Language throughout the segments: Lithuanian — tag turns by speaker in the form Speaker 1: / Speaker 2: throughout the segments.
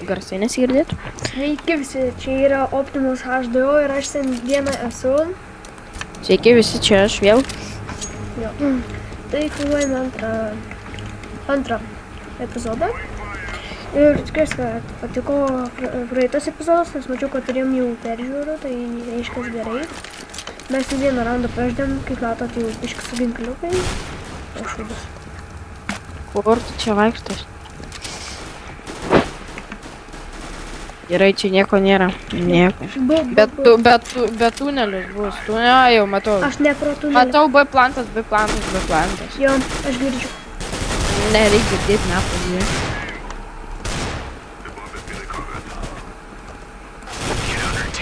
Speaker 1: garsai nesigirdėtų.
Speaker 2: Sveiki visi, čia yra Optimus HDO ir aš šiandieną esu.
Speaker 1: Sveiki visi, čia aš vėl.
Speaker 2: Jo. Tai filmuojame antrą epizodą. Ir tikiuosi, kad patiko praeitas epizodas, nes mačiau, kad turėjom jau peržiūrų, tai reiškia gerai. Mes į vieną randą praždėm, kaip matot, jau biškai su ginkliukai. O šūdas.
Speaker 1: Kur tu čia vaikštas? Gerai, čia nieko nėra. Nieko. Bet tunelius bus. Jau matau.
Speaker 2: Aš ne pro tunelį.
Speaker 1: Matau B plantas.
Speaker 2: Jo, aš girdžiu.
Speaker 1: Nereikia girdėti, nepažiūrėjau.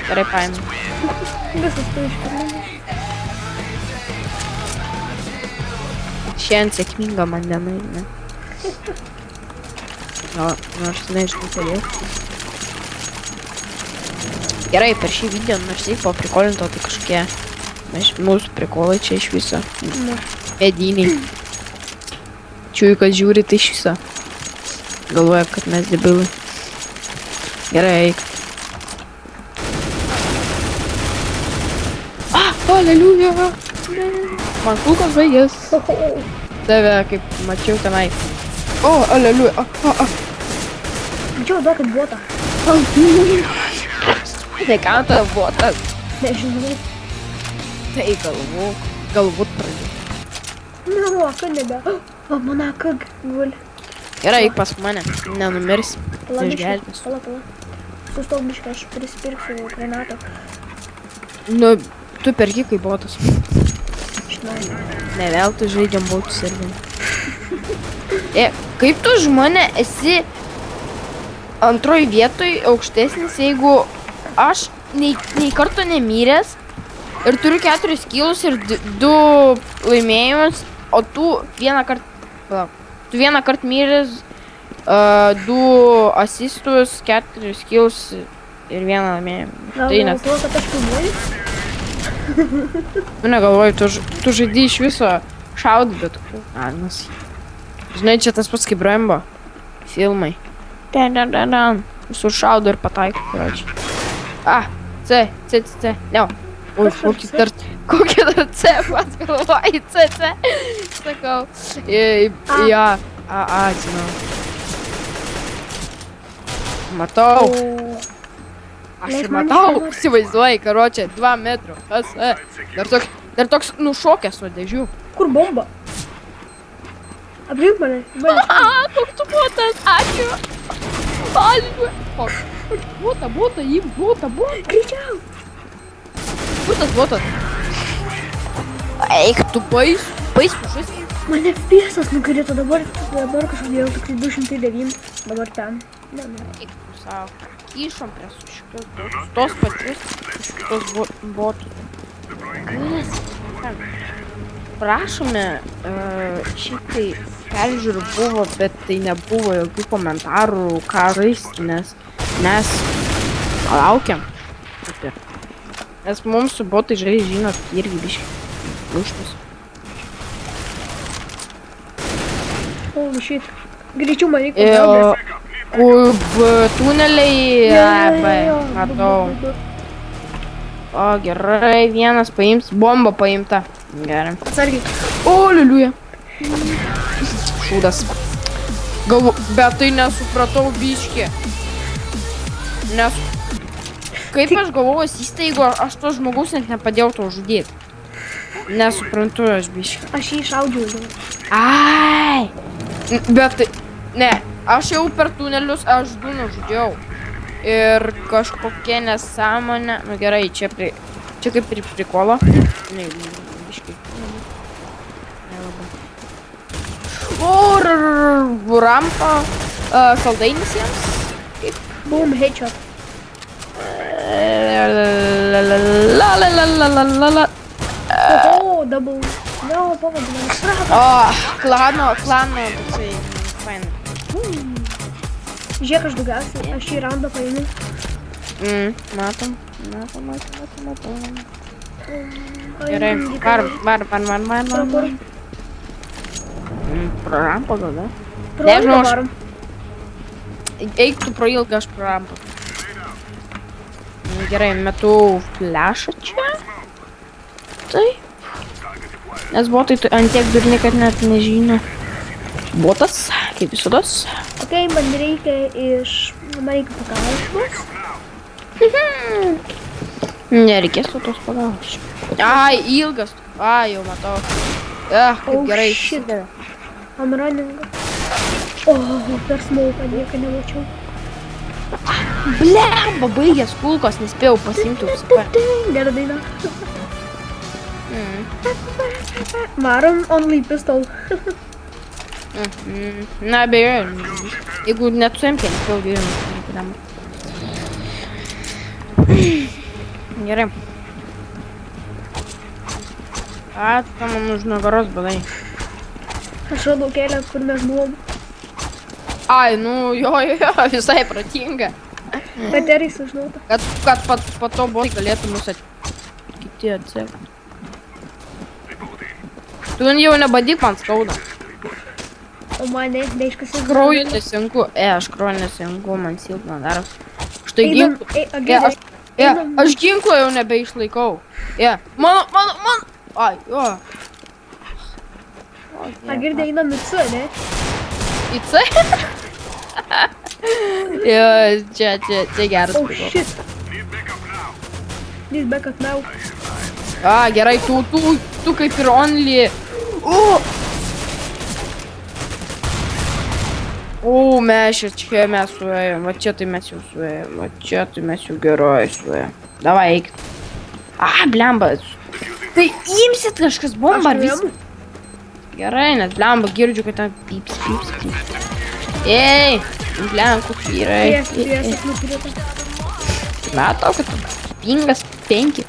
Speaker 1: Gerai, paėmė.
Speaker 2: Visas tu iškirminė.
Speaker 1: Šiandien sėkminga man diena, ne? Aš nežinau, kodėl. Gerai, per šį video nors taip paprikolinto, tai kažkokie mūsų prikolai čia iš viso. Mediniai. Čiūju, kad žiūri tai iš viso. Galvoja, kad mes debilai. Gerai, eik. Aleliuja! Man kulkos baigės. Tave, kaip mačiau tenai. O, aleliuja!
Speaker 2: Mačiau daug kaip botą.
Speaker 1: Tai ką tavo botas?
Speaker 2: Nežinau.
Speaker 1: Tai galbūt pradėjau.
Speaker 2: Nu, kad nebe. O, mano kag guli.
Speaker 1: Gerai, pas mane. Nenumirsi. Išgelbės.
Speaker 2: Pala. Sustok biškai, aš prisipirksiu granatą.
Speaker 1: Nu, tu perki kaip botas.
Speaker 2: Žinau.
Speaker 1: Ne veltui žaidžiam botus irgi. Kaip tu už mane esi antroj vietoj aukštesnis, jeigu aš nei karto nemyręs ir turiu 4 kilus ir 2 laimėjimus, o tu vieną kart myręs, 2 asistus, 4 kilus ir 1 laimėjimą.
Speaker 2: Gal dėl to, kad aš filmuoju?
Speaker 1: Negalvoju, tu žaidži iš viso šaudai, bet Agnes. Žinai, čia tas pats kaip Rambo filmai. Visur šaudo ir pataiko, kuračiai. C. Ne. Ui, kokie dar C pats galvoji, C. Sakau. Ja. Žinau. Matau. Aš ir matau, įsivaizduoji, karočią, 2 metrų. Dar toks nušokęs nuo dėžių.
Speaker 2: Kur bomba? Aplink mane.
Speaker 1: Koks tu botas, ačiū. Bota, jį bota.
Speaker 2: Greičiau.
Speaker 1: Kur tas botas? Eik, tu baisušas.
Speaker 2: Mane visas nukrito dabar kažkodėl tik 209. Dabar ten.
Speaker 1: Eik tu savo. Kyšom prie šitos tos pačius šitos botus. Prašome, šitai peržiūrų buvo, bet tai nebuvo jokių komentarų, ką raisti, nes mes laukiam. Nes mums su botai žaliai žinot, irgi biškai lūštus.
Speaker 2: O, šit. Greičiau man reikia pagalbės.
Speaker 1: Tuneliai, matau. O, gerai, vienas paims, bomba paimta. Gerai.
Speaker 2: Atsargiai.
Speaker 1: O, liuliuja. Šūdas. Bet tai nesupratau biškį. Kaip aš galvoju, jeigu aš to žmogaus net nepadėjau to žudėti. Nesuprantu aš biškį.
Speaker 2: Aš jį šaudžiau.
Speaker 1: Ai. Bet tai, ne. Aš jau per tunelius aš 2 nužudžiau. Ir kažkokia nesąmonė. Nu gerai, čia kaip ir prikolo. Ne, biškai. O, rampa. Saldainis jiems.
Speaker 2: Boom, headshot. Oho, double. No, pavadinam.
Speaker 1: O, klano, toksai. Fain.
Speaker 2: Žiūrėk, aš daugiausiai, aš šį randą paėmiau.
Speaker 1: Matom. Gerai, varom. Pro rampą gal, da?
Speaker 2: Pro rampą varom.
Speaker 1: Eik tu pro ilgą, aš pro rampą. Gerai, metu flešą čia. Taip. Nes botai ant tiek durni, kad net nežino. Botas, kaip visados.
Speaker 2: Ok, man reikia pagalbos.
Speaker 1: Nereikės tos pagalbos. Ai, ilgas. Ai, jau matau. Kaip gerai išsidavė.
Speaker 2: I'm running. Per smauką nieką nemačiau.
Speaker 1: Blemba, baigęs kulkos, nespėjau pasiimti USP.
Speaker 2: Gera daina. Varom only pistol.
Speaker 1: Na, beje, jeigu net su MK nespėjau dėjom. Gerai. Tu tam man už nugaros badai.
Speaker 2: Aš radau kelią, kur mes buvom.
Speaker 1: Ai, nu, jo, visai protinga.
Speaker 2: Baterijai sužinota.
Speaker 1: Kad po to botai galėtų mus kiti atsekti. Tu jau nebadyk, man skauda.
Speaker 2: O mane, reiškia,
Speaker 1: Krauju nesinku. Aš krauju nesinku, man silpna daros. Štai ginklų. Aš ginklą jau nebeišlaikau. Mano. Ai, jo.
Speaker 2: Girdė, einam į C, ne?
Speaker 1: Į C? Jo, čia geras.
Speaker 2: Oh, shit. Need backup now.
Speaker 1: Gerai, tu kaip ir only. Mes čia mes suėjom. Va čia tai mes jau suėjom. Va čia tai mes jau gerai suėjom. Davai, eik. Blemba. Tai imsit kažkas bombą ar visą? Gerai, nes blemba girdžiu, kad ten pyps. Ei, blemba, koks vyrai.
Speaker 2: Priesas nukrito.
Speaker 1: Matau, kad pingas 5.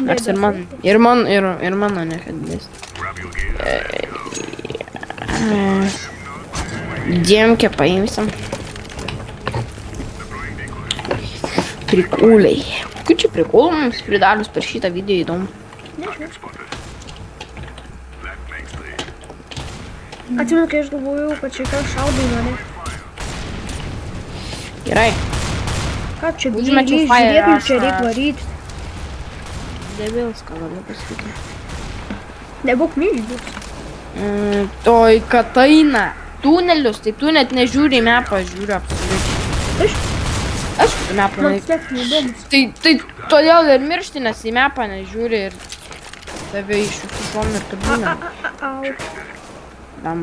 Speaker 1: Nors ir mano nekadės. Dėmkę paimsim. Prikūliai. Kokių čia prikūlų mums pridarius per šitą video įdomu?
Speaker 2: Atsimenu, kai aš galvojau, kad čia ką šaudai mane.
Speaker 1: Gerai.
Speaker 2: Ką čia
Speaker 1: Užmečiau
Speaker 2: žiūrėk,
Speaker 1: fire
Speaker 2: kaip čia
Speaker 1: rush'ą.
Speaker 2: reik varyt.
Speaker 1: Devils, ką galiu pasakyti.
Speaker 2: Nebūk myždus.
Speaker 1: Toj Kataina. Tunelius, tai tu net nežiūri į mapą, žiūri absoliučiai. Aš į mapą
Speaker 2: Man
Speaker 1: nežiūri.
Speaker 2: slėpti neįdomus.
Speaker 1: Tai todėl ir miršti, nes į mapą nežiūri ir tave iš šių šonų ir kabina.
Speaker 2: Au.
Speaker 1: Dam.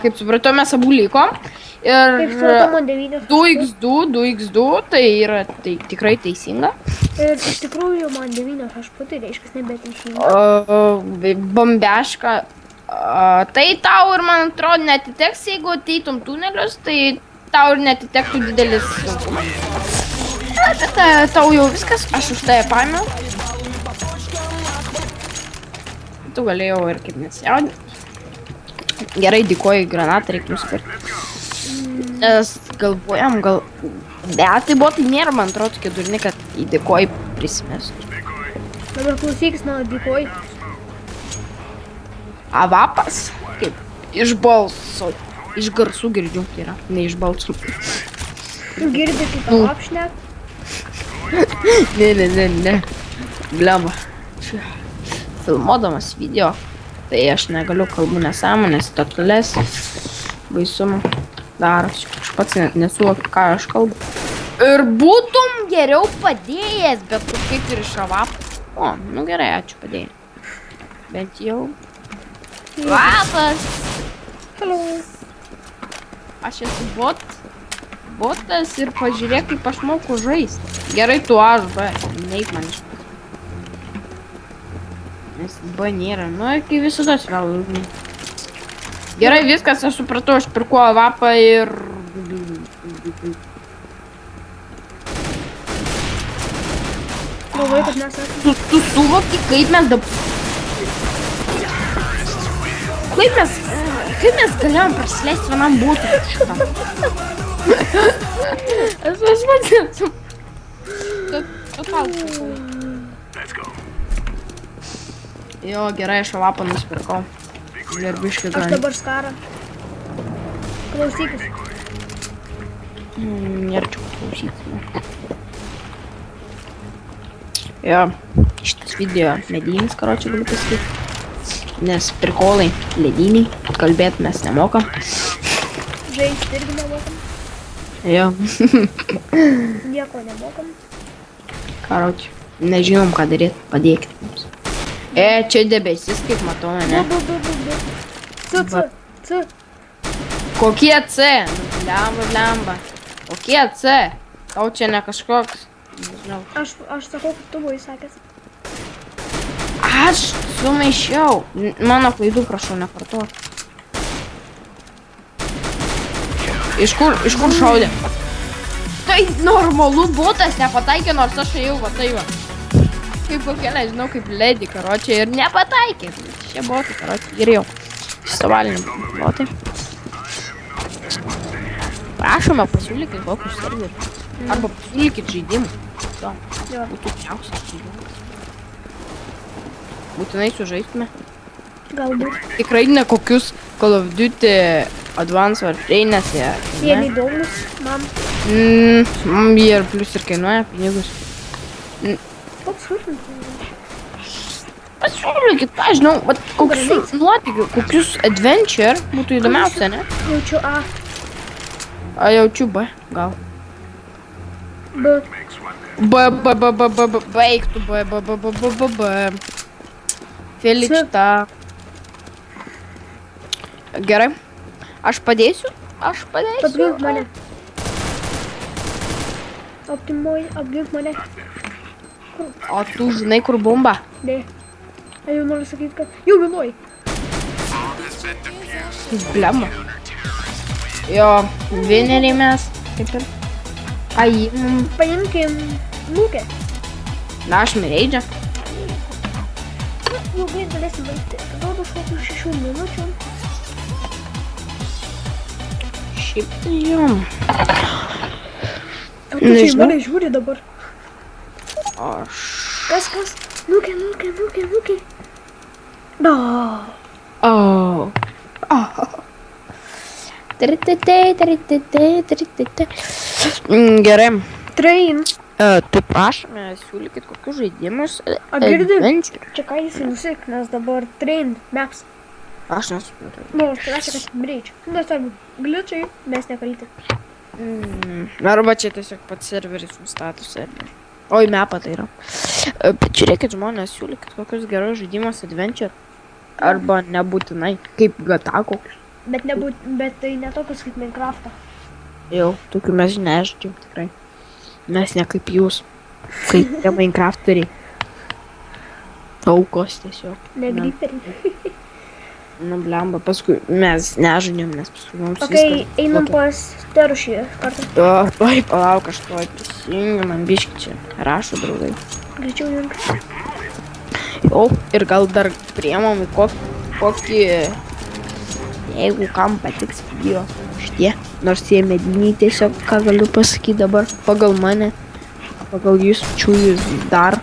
Speaker 1: Kaip supratau, mes abu likom.
Speaker 2: Kaip supratau,
Speaker 1: Ir
Speaker 2: man 9.
Speaker 1: 2x2, tai yra tikrai teisinga.
Speaker 2: Ir iš tikrųjų man 9 HP, tai reiškia nebeteisinga.
Speaker 1: Bombeška. Tai tau ir man atrodo netiteks, jeigu ateitum tunelius, tai tau ir netitektų didelis sunkumas. Bet tau jau viskas, aš už tai paėmiau. Tu galėjau ir kaip nesijaudinti. Gerai, dėkoju, granatą reikia nusipirkti. Nes galvojam, bet tai botai nėra, man atrodo, tokie durni, kad į dėkoju prisimestų.
Speaker 2: Dabar klausykis, na, dėkoju.
Speaker 1: Vapas? Kaip? Iš balso. Iš garsų girdžiu, tai yra, ne iš balsų.
Speaker 2: Girdi, kaip tau apšnek?
Speaker 1: Ne. Blemba. Filmuodamas video, tai aš negaliu kalbų nesąmonės, totalės. Baisumą darosi. Aš pats net nesuvokiu, ką aš kalbu. Ir būtum geriau padėjęs, bet tu kaip ir iš Vapas. Nu gerai, ačiū padėjai. Bent jau. Vapas!
Speaker 2: Hello.
Speaker 1: Aš esu botas ir pažiūrėk, kaip aš moku žaisti. Gerai, tu aš, B. Neik man iš. Nes B nėra. Nu, kai visados vėl. Gerai, viskas, aš supratau, aš pirku Vapą ir...
Speaker 2: Galvoju, kad mes esame.
Speaker 1: Tu suvoki, kaip mes dabar... Kaip mes galėjom prasileisti vienam būtų šitą? Aš vadinsiu. Jo, gerai, aš Vapą nusipirkau. Ir biškį
Speaker 2: Aš
Speaker 1: granį.
Speaker 2: dabar skarą. Klausykis.
Speaker 1: Nėra čia klausyti. Jo, šitas video medinis, karočią galiu pasakyti. Nes prikolai lediniai, kalbėt mes nemokam.
Speaker 2: Žaisti irgi nemokam.
Speaker 1: Jo.
Speaker 2: Nieko nemokam.
Speaker 1: Karočią, nežinom ką daryti, padėkite mums. Čia debesis, kaip matau, ne?
Speaker 2: C.
Speaker 1: Kokie C? Blemba. Kokie C? Tau čia ne kažkoks. Nežinau.
Speaker 2: Aš sakau, kaip tu buvai sakęs.
Speaker 1: Aš sumaišiau. Mano klaidų prašau nekartuok. Iš kur šaudė? Tai normalu botas nepataikė, nors aš ėjau va tai va. Kaip kokia, nežinau, kaip ledi, karočią, ir nepataikė. Šie botai, karočią, geriau. Išsivalinį botai. Prašome, pasiūlykit kokius serverius. Arba pasiūlykit žaidimų. To, būtų čiausias žaidimas. Būtinai sužaistume.
Speaker 2: Galbūt.
Speaker 1: Tikrai ne kokius Call of Duty Advance Warframe'nės jie.
Speaker 2: Jie neįdomus, man.
Speaker 1: Jie ir plius ir kainuoja pinigus.
Speaker 2: Koks hurtintas?
Speaker 1: Pasiūlykit, aš žinau, kokius nuotykių, kokius adventure būtų įdomiausia, ne?
Speaker 2: Jaučiu A.
Speaker 1: A, jaučiu B, gal.
Speaker 2: B.
Speaker 1: Baigtų B. Feličta. Gerai. Aš padėsiu?
Speaker 2: Apgink mane. Optimuoji, apgink mane.
Speaker 1: O tu žinai, kur bomba?
Speaker 2: Ne. Aš jau noriu sakyti, kad jau vėluoji.
Speaker 1: Blemba. Jo, vieneriai mes, kaip ir. Ai,
Speaker 2: Paimkim Nukę.
Speaker 1: na, aš mireidžią.
Speaker 2: Jau greit galėsim baigti. Atrodo, kokių 6 minučių.
Speaker 1: Šiaip tai jau.
Speaker 2: O tu čia į mane žiūri dabar.
Speaker 1: Aš.
Speaker 2: Kas? Nukę. No.
Speaker 1: O. Gerai.
Speaker 2: Train.
Speaker 1: Tu prašome, siūlykit kokius žaidimus.
Speaker 2: A girdi?
Speaker 1: Adventure.
Speaker 2: Čia ką jis nusik, nes dabar train maps.
Speaker 1: Aš nesupratau.
Speaker 2: Nu, tai reiškia, kad bridge. Nesvarbu, glitchai mes nekalti.
Speaker 1: Arba čia tiesiog pats serveris nustato serverį. Oi, mapą tai yra. Bet žiūrėkit žmonės, siūlykit kokius gerus žaidimus adventure. Arba nebūtinai, kaip GTA kokius.
Speaker 2: Bet tai ne tokius kaip Minecraft'ą.
Speaker 1: Jau, tokių mes nežaidžiam tikrai. Mes ne kaip jūs. Kaip tie Minecrafteriai. Aukos tiesiog.
Speaker 2: Ne griperiai.
Speaker 1: Nu, blemba, paskui mes nežaidžiam, nes paskui mums
Speaker 2: Okay, einam pas Teru šį kartą.
Speaker 1: Oi, palauk, aš tuoj prisijungiu, man biški čia rašo draugai.
Speaker 2: Greičiau junk.
Speaker 1: Jau, ir gal dar priemam į kokį, jeigu kam patiks video šitie. Nors tie mediniai tiesiog, ką galiu pasakyti dabar, pagal mane, pagal jūs čiūjus dar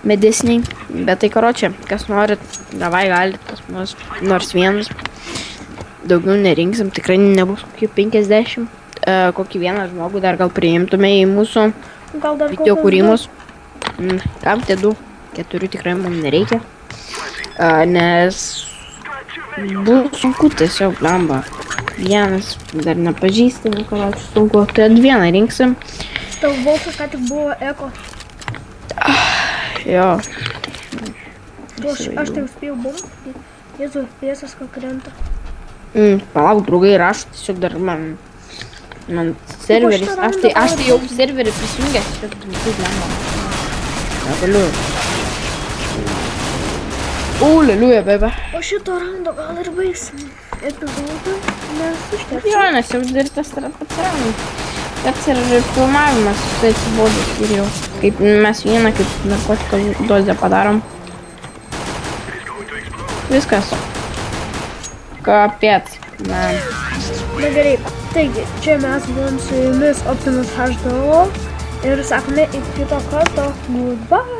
Speaker 1: medesniai. Bet tai karočią, kas norit, davai galit pas mus nors vienas. Daugiau nerinksim, tikrai nebus kokie 50. Kokį vieną žmogų dar gal priimtume į mūsų video kūrimus. Kam tie 2? 4 tikrai mums nereikia. Nes bus sunku tiesiog, blemba. Vienas dar nepažįstami, karočią, sunku. Tai 2 rinksim.
Speaker 2: Tau balsas ką tik buvo eko.
Speaker 1: Jo.
Speaker 2: Aš tai spėjau bumti. Jėzu, pėsas ką krenta.
Speaker 1: Palauk, draugai rašo, tiesiog dar man serveris, aš tai jau serverį prisijungęs, tiesiog tai blemba. Negaliu. Liuja, bebe.
Speaker 2: O šito rando gal ir baigsim epizodą, nes užteks.
Speaker 1: Jo, nes jau ir tas yra pats randas. Pats ir filmavimas tai atsibodęs ir jau. Kaip mes vieną kaip narkotikos dozę padarom. Viskas. Kapėt. Na
Speaker 2: gerai, taigi, čia mes buvom su jumis Optimus H2O ir sakome iki kito karto. Goodbye.